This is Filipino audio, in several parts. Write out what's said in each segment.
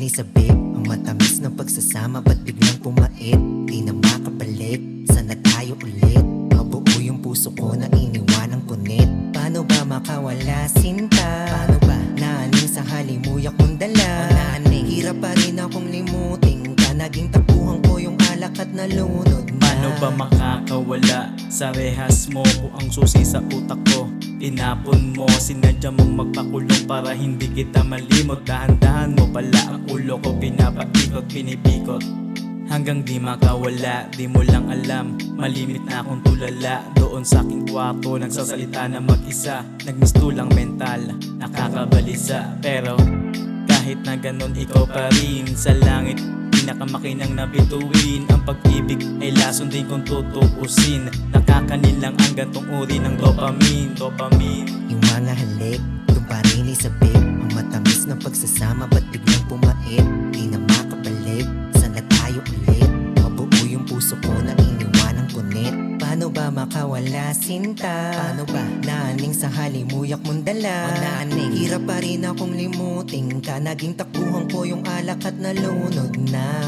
parini sa babe. Ang matamis ng pagsasama ba't biglang pumait? Di na makabalik, sana tayo ulit. Mabuo yung puso ko na iniwan ng punit. Paano ba makawala sinta? Paano ba naaning sa halimuyak mong dala? O naaning hirap pa rin akong limutin ka. Naging tapuhan ko yung alak at nalunod na. Paano ba makakawala sa rehas mo? Ang susi sa utak ko tinapon mo, sinadya mong magpakulong para hindi kita malimot. Dahan-dahan mo pala ang ulo ko pinapaikot, pinipikot hanggang di makawala. Di mo lang alam, malimit na akong tulala. Doon sa aking kwarto, nagsasalita na mag-isa. Nagmistulang mental, nakakabalisa. Pero kahit na ganon, ikaw pa rin sa langit, pinakamakinang nabituin. Ang pag-ibig ay lason din kung tutuusin. Nakakanilang ang gantong uri ng dopamine. Yung mga halik, yung parini sa babe. Ang matamis ng pagsasama ba't biglang pumait? Di na makabalik, sana tayo ulit. Mabuo yung puso ko na iniwan ng punit. Paano ba makawala sinta? Paano ba naaning sa halimuyak mong dala? O naaning hirap pa rin akong limutin ka. Naging takbuhan ko yung alak at nalunod na.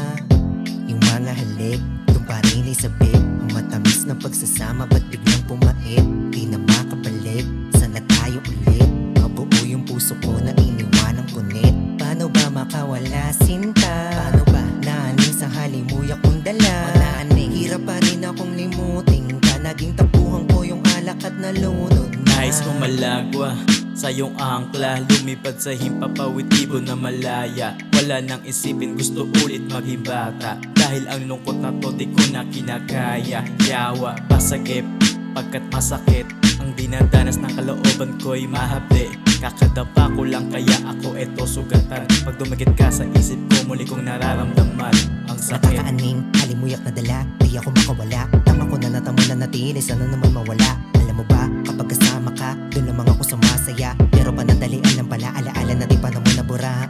Yung mga halik, yung parini sa babe. Ang matamis ng pagsasama ba't biglang pumait? Di na makabalik, sana tayo ulit. Mabuo yung puso ko na iniwan ng punit. Paano ba makawala sinta? Paano ba naaning sa halimuyak mong dala? O naaning hirap pa rin akong limutin ka. Naging tapuhan ko yung alak at nalunod na. Nais kong malagwa sa iyong angkla, lumipad sa himpapawid-ibon na malaya. Wala nang isipin, gusto ulit maging bata. Dahil ang lungkot na to di ko na kinakaya. Yawa, pasagip, pagkat masakit ang dinadanas ng kalooban ko'y mahapde. Kakadapa ko lang kaya ako eto sugatan. Pag dumagit ka sa isip ko, muli kong nararamdaman ang sakit. Nakakaaning, halimuyak na dala, di ako makawala. Tama ko na natamo na natili, sana naman mawala. Alam mo ba, kapag kasama ka, doon lamang ako sumasaya. Pero panandalian lang pala, alaala na di pa naman nabura.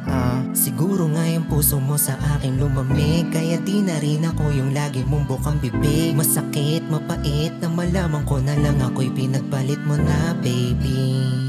Siguro nga yung puso mo sa akin lumamig, kaya di na rin ako yung lagi mong bukang bibig. Masakit, mapait na malaman ko na lang ako'y pinagpalit mo na, baby.